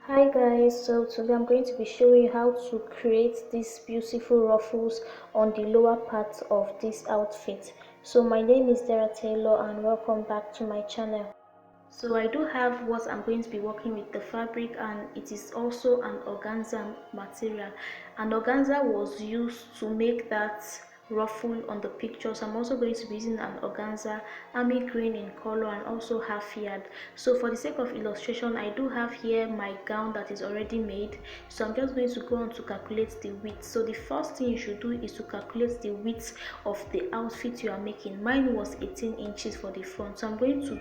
Hi guys, so today I'm going to be showing you how to create these beautiful ruffles on the lower part of this outfit. So my name is Deratailor and welcome back to my channel. So I do have what I'm going to be working with, the fabric, and it is also an organza material. And organza was used to make that ruffle on the picture. So I'm also going to be using an organza army green in color and also half yard. So for the sake of illustration, I do have here my gown that is already made. So I'm just going to go on to calculate the width. So the first thing you should do is to calculate the width of the outfit you are making. Mine was 18 inches for the front, so I'm going to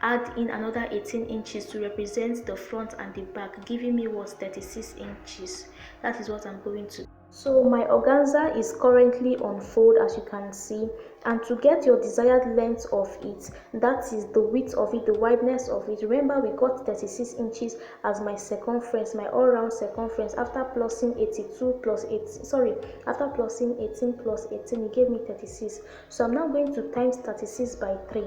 add in another 18 inches to represent the front and the back, giving me what, 36 inches. That is what I'm going to do. So my organza is currently on fold, as you can see, and to get your desired length of it, that is the width of it, the wideness of it, remember we got 36 inches as my circumference, my all-round circumference, after plussing 82 plus 8, sorry, after plussing 18 plus 18, it gave me 36. So I'm now going to times 36 by 3.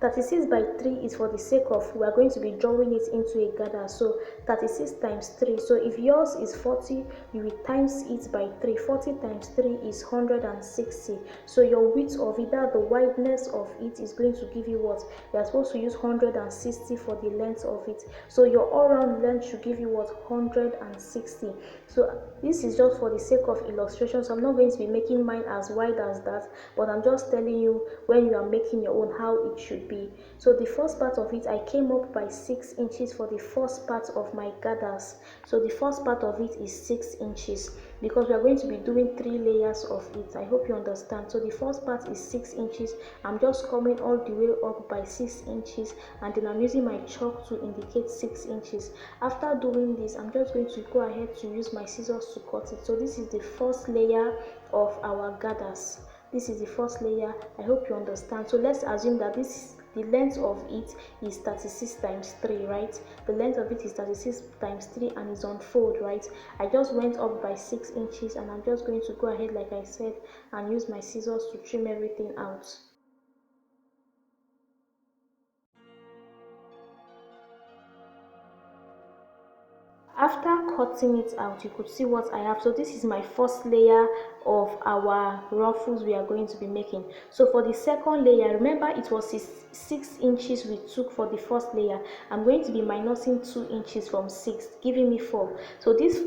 36 by 3 is for the sake of, we are going to be drawing it into a gather. So 36 times 3. So if yours is 40, you will times it by 3. 40 times 3 is 160. So your width of it, that the wideness of it, is going to give you what? You are supposed to use 160 for the length of it. So your all-round length should give you what? 160. So this is just for the sake of illustration. So I'm not going to be making mine as wide as that, but I'm just telling you when you are making your own how it should be. So the first part of it, I came up by 6 inches for the first part of my gathers. So the first part of it is 6 inches because we are going to be doing 3 layers of it. I hope you understand. So the first part is 6 inches. I'm just coming all the way up by 6 inches, and then I'm using my chalk to indicate 6 inches. After doing this, I'm just going to go ahead to use my scissors to cut it. So this is the first layer of our gathers. This is the first layer. I hope you understand. So let's assume that the length of it is 36 times 3, right? The length of it is 36 times 3 and is on fold, right? I just went up by 6 inches, and I'm just going to go ahead, like I said, and use my scissors to trim everything out. After cutting it out, you could see what I have. So this is my first layer of our ruffles we are going to be making. So for the second layer, remember it was 6 inches we took for the first layer. I'm going to be minusing 2 inches from 6, giving me 4. So this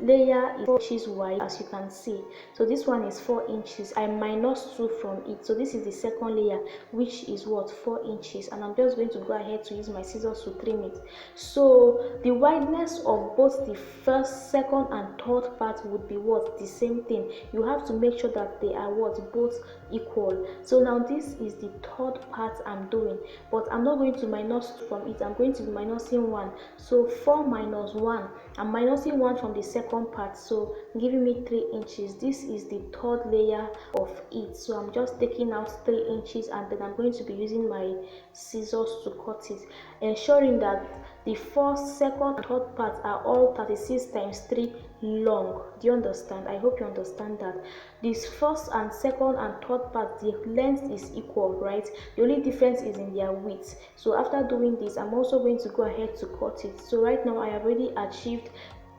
layer is 4 inches wide, as you can see. So this one is 4 inches. I minus 2 from it. So this is the second layer, which is what, 4 inches. And I'm just going to go ahead to use my scissors to trim it. So the wideness of both the first, second, and third part would be what? The same thing. You have to make sure that they are what? Both equal. So now this is the third part I'm doing, but I'm not going to minus from it. I'm going to be minusing 1. So 4 minus 1. I'm minusing 1 from the second part, so giving me 3 inches. This is the third layer of it. So I'm just taking out 3 inches, and then I'm going to be using my scissors to cut it, ensuring that the first, second, and third parts are all 36 times 3 long. Do you understand? I hope you understand that. This first and second and third part, the length is equal, right? The only difference is in their width. So after doing this, I'm also going to go ahead to cut it. So right now I have already achieved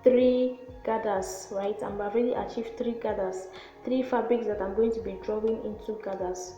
3 gathers, right? I've already achieved 3 gathers, 3 fabrics that I'm going to be drawing into gathers.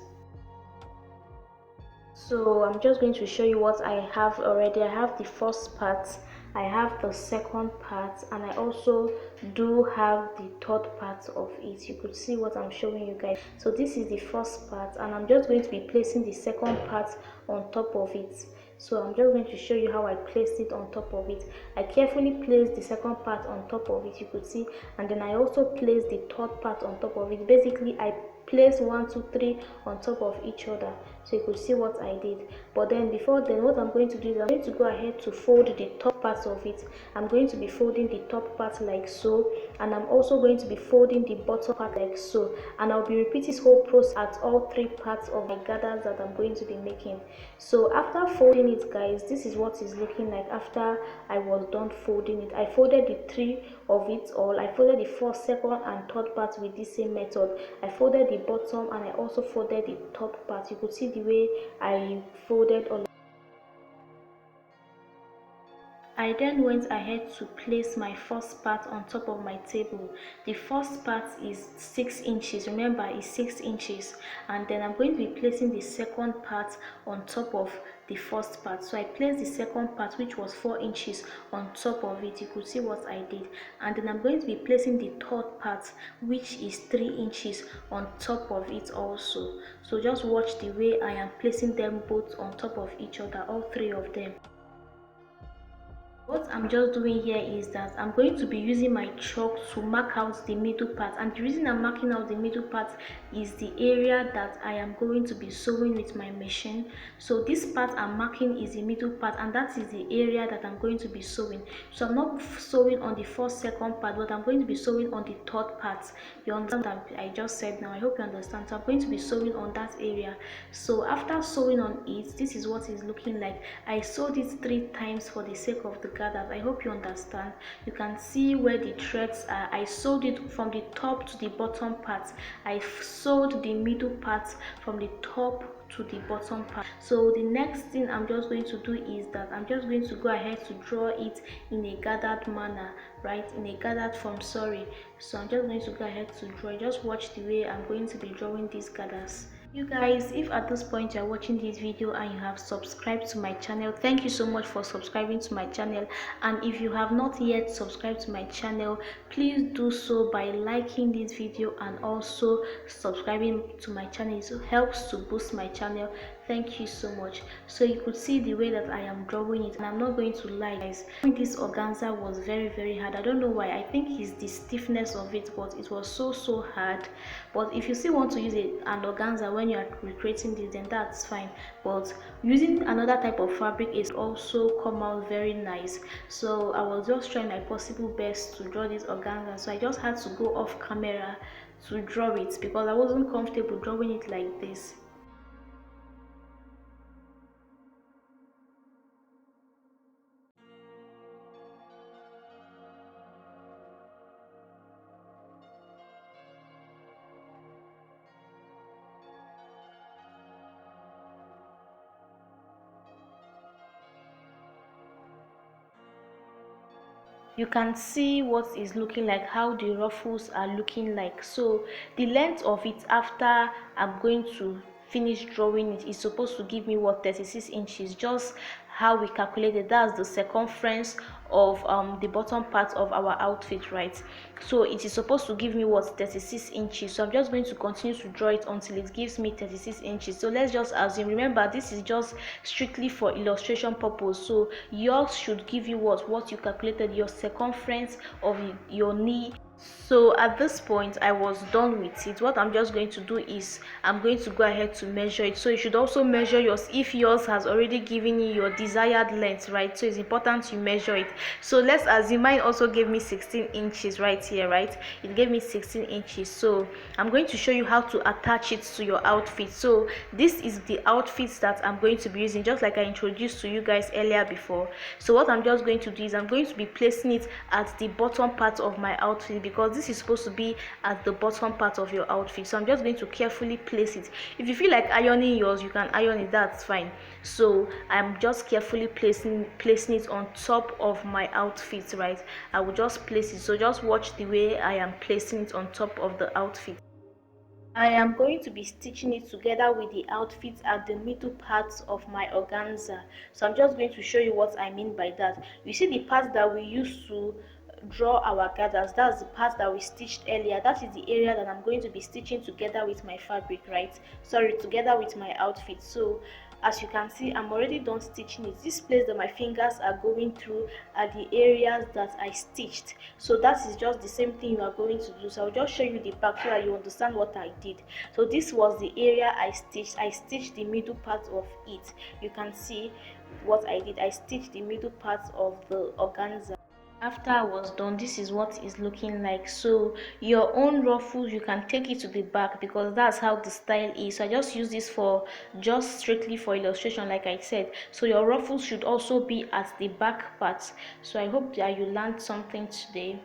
So I'm just going to show you what I have already. I have the first part, I have the second part, and I also do have the third part of it. You could see what I'm showing you guys. So this is the first part, and I'm just going to be placing the second part on top of it. So I'm just going to show you how I placed it on top of it. I carefully placed the second part on top of it, you could see, and then I also placed the third part on top of it. Basically I place 1 2 3 on top of each other, so you could see what I did. But then before then, what I'm going to do is I'm going to go ahead to fold the top parts of it. I'm going to be folding the top part like so, and I'm also going to be folding the bottom part like so, and I'll be repeating this whole process at all 3 parts of my gathers that I'm going to be making. So after folding it, guys, this is what it's looking like after I was done folding it. I folded the 3 of it all. I folded the first, second, and third part with this same method. I folded the bottom, and I also folded the top part. You could see the way I folded all. I then went ahead to place my first part on top of my table. The first part is 6 inches, remember it's 6 inches, and then I'm going to be placing the second part on top of the first part. So I placed the second part, which was 4 inches, on top of it. You could see what I did. And then I'm going to be placing the third part, which is 3 inches, on top of it also. So just watch the way I am placing them both on top of each other, all three of them. What I'm just doing here is that I'm going to be using my chalk to mark out the middle part, and the reason I'm marking out the middle part is the area that I am going to be sewing with my machine. So this part I'm marking is the middle part, and that is the area that I'm going to be sewing. So I'm not sewing on the first second part, but I'm going to be sewing on the third part. You understand what I just said now? I hope you understand. So I'm going to be sewing on that area. So after sewing on it, this is what it's looking like. I sewed it 3 times for the sake of the gathers. I hope you understand. You can see where the threads are. I sewed it from the top to the bottom part. I sewed the middle part from the top to the bottom part. So the next thing I'm just going to do is that I'm just going to go ahead to draw it in a gathered manner, right, in a gathered form, sorry. So I'm just going to go ahead to draw. Just watch the way I'm going to be drawing these gathers. You guys, if at this point you're watching this video and you have subscribed to my channel, thank you so much for subscribing to my channel. And if you have not yet subscribed to my channel, please do so by liking this video and also subscribing to my channel. It helps to boost my channel. Thank you so much. So you could see the way that I am drawing it, and I'm not going to lie, guys, this organza was very hard. I don't know why. I think it's the stiffness of it, but it was so hard. But if you still want to use an organza when you are recreating this, then that's fine. But using another type of fabric is also come out very nice. So I was just trying my possible best to draw this organza. So I just had to go off camera to draw it because I wasn't comfortable drawing it like this. You can see what is looking like, how the ruffles are looking like. So the length of it after I'm going to finish drawing it is supposed to give me what, 36 inches, just how we calculated. That's the circumference of the bottom part of our outfit, right? So it is supposed to give me what, 36 inches. So I'm just going to continue to draw it until it gives me 36 inches. So let's just assume, remember this is just strictly for illustration purpose, so yours should give you what you calculated, your circumference of your knee. So at this point I was done with it. What I'm just going to do is I'm going to go ahead to measure it. So you should also measure yours if yours has already given you your desired length, right? So it's important you measure it. So let's assume mine also gave me 16 inches right here, right? It gave me 16 inches. So I'm going to show you how to attach it to your outfit. So this is the outfits that I'm going to be using, just like I introduced to you guys earlier before. So what I'm just going to do is I'm going to be placing it at the bottom part of my outfit, because this is supposed to be at the bottom part of your outfit. So I'm just going to carefully place it. If you feel like ironing yours, you can iron it, that's fine. So I'm just carefully placing it on top of my outfit, right? I will just place it. So just watch the way I am placing it on top of the outfit. I am going to be stitching it together with the outfit at the middle parts of my organza. So I'm just going to show you what I mean by that. You see the part that we used to draw our gathers, that's the part that we stitched earlier. That is the area that I'm going to be stitching together with my fabric, right? Sorry, together with my outfit. So as you can see, I'm already done stitching it. This place that my fingers are going through are the areas that I stitched. So that is just the same thing you are going to do. So I'll just show you the back so that you understand what I did. So this was the area I stitched. I stitched the middle part of it. You can see what I did. I stitched the middle part of the organza. After I was done, this is what it's looking like. So your own ruffles, you can take it to the back because that's how the style is. So I just use this for just strictly for illustration, like I said. So your ruffles should also be at the back part. So I hope that you learned something today.